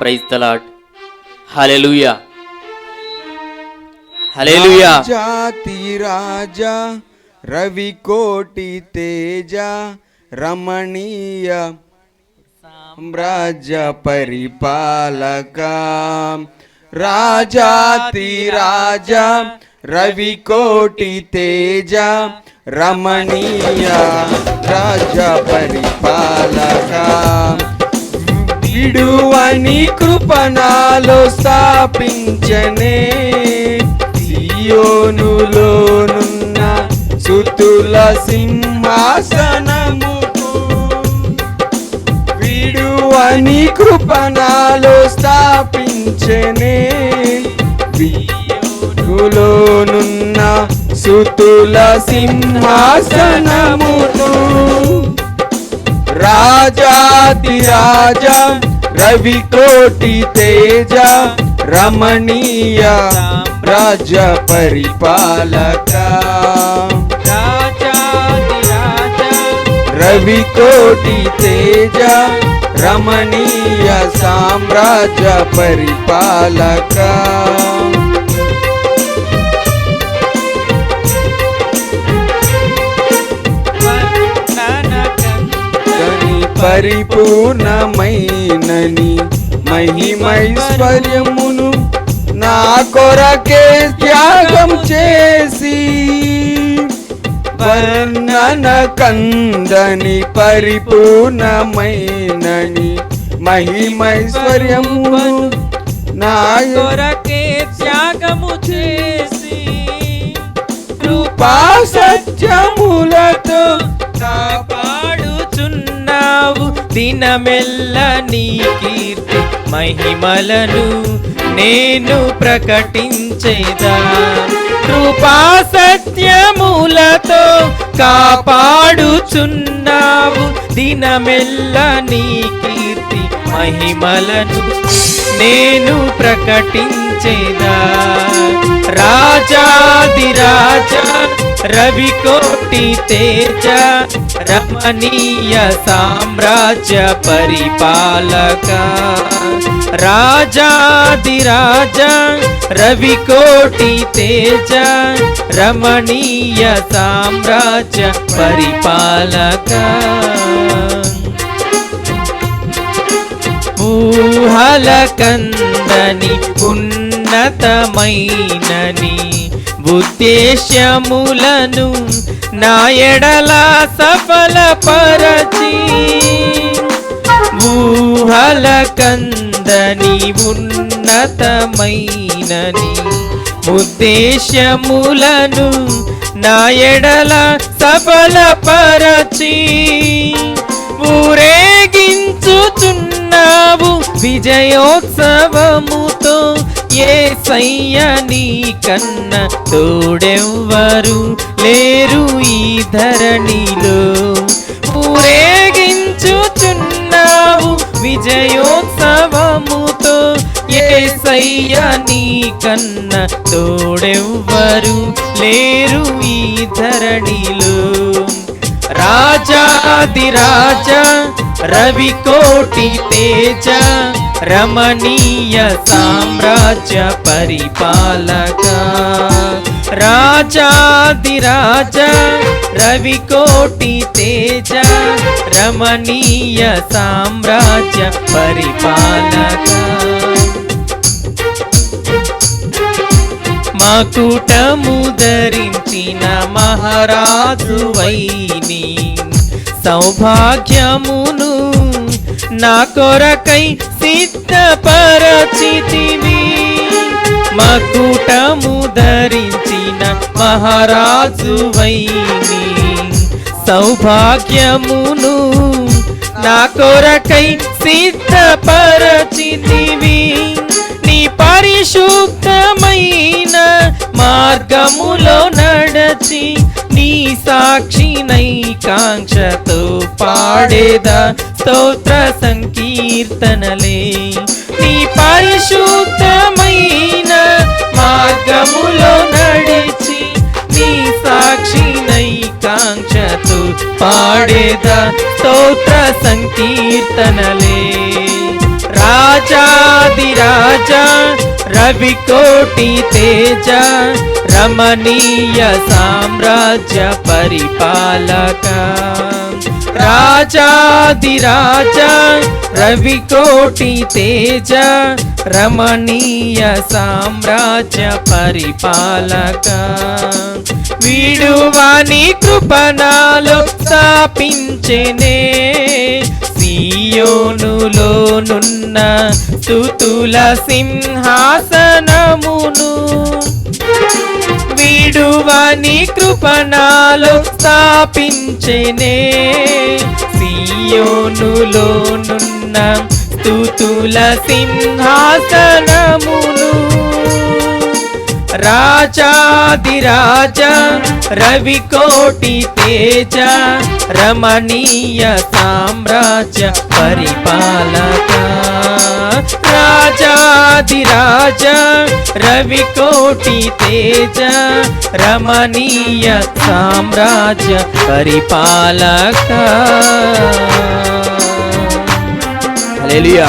Praise the Lord. Hallelujah, hallelujah. జాతి రాజా రవి కోటి తేజ రమణీయ సామ్రాజ్య పరిపాలక. రాజాతి రాజా రవి కోటి తేజ రమణీయ రాజ పరిపాలక. విడువని కృపణాలో స్థాపించనే సియోనులోనున్న సుతుల సింహాసనముకు. విడువని కృపణాలో స్థాపించనే సియోనులోనున్న సుతుల సింహాసనముకు. రాజాతి రాజా రవి కోటి తేజ రమణీయ రాజ పరిపాలక. రాజాతి రాజా రవి కోటి తేజ రమణీయ సామ్రాజ్య పరిపాలక. పరిపూర్ణమైనని మహిమైశ్వర్యమును నా కొరకే త్యాగం చేసి. వర్ణన కందని పరిపూర్ణమైనని మహిమైశ్వర్యమును నా కొరకే త్యాగము చేసి. కృపా సత్యములతో కాపాడుచున్నావు దినమెల్ల నీ కీర్తి మహిమలను నేను ప్రకటించేదా. కృపా సత్యములతో కాపాడుచున్నావు దినమెల్ల నీ కీర్తి మహిమలను నేను ప్రకటించేదా. రాజాది రాజా రవి కోటి తేజ రమణీయ సామ్రాజ్య పరిపాలక. రాజాది రాజా రవి కోటి తేజ రమణీయ సామ్రాజ్య పరిపాలక. ఊహల కందని ఉన్నతమైనని ఉద్దేశ్యములను నా ఎడల సఫలపరచి. ఊహల కందని ఉన్నతమైనని ఉద్దేశ్యములను నా ఎడల సఫలపరచి. ఊరేగించుచున్నావు విజయోత్సవముతో యేసయ్య నీ కన్న తోడెవ్వరు లేరు ఈ ధరణిలో. ఊరేగించుచున్నావు విజయోత్సవముతో యేసయ్య నీ కన్న తోడెవ్వరు లేరు ఈ ధరణిలో. రాజాది రాజా రవి కోటి తేజ రమణీయ సామ్రాజ్య పరిపాలక. రాజాది రాజా రవి కోటి తేజ రమణీయ సామ్రాజ్య పరిపాలక. మకుటము ధరించిన మహారాజువైని సౌభాగ్యమును నా కొరకై సిద్ధపరచితివి. మకుటము ధరించిన మహారాజువైని సౌభాగ్యమును నా కొరకై సిద్ధపరచితివి. నీ పరిశుద్ధమైన మార్గములో నడచి నీ సాక్షినై కాంక్షతో పాడేదా స్తోత్ర సంకీర్తనలే. నీ పరిశుద్ధమైన మార్గములో నడిచి నీ సాక్షినై కాంక్షతో పాడేదా స్తోత్ర సంకీర్తనలే. రాజా రాజాధిరాజ రవికోటి తేజ రమణీయ సామ్రాజ్య పరిపాలక రాజాధిరాజ రవికోటి తేజ రమణీయ సామ్రాజ్య పరిపాలక వీడువాని కృపణాలో స్థాపించెనే సియోనులోనున్న స్తుతుల సింహాసనమును వీడువాని కృపణాలో స్థాపించెనే సియోనులోనున్న స్తుతుల సింహాసనమును రాజాధిరాజ రవికోటి తేజ రమణీయ సామ్రాజ్య పరిపాలక రాజాధిరాజ రవికోటి తేజ రమణీయ సామ్రాజ్య పరిపాలక హల్లెలూయా.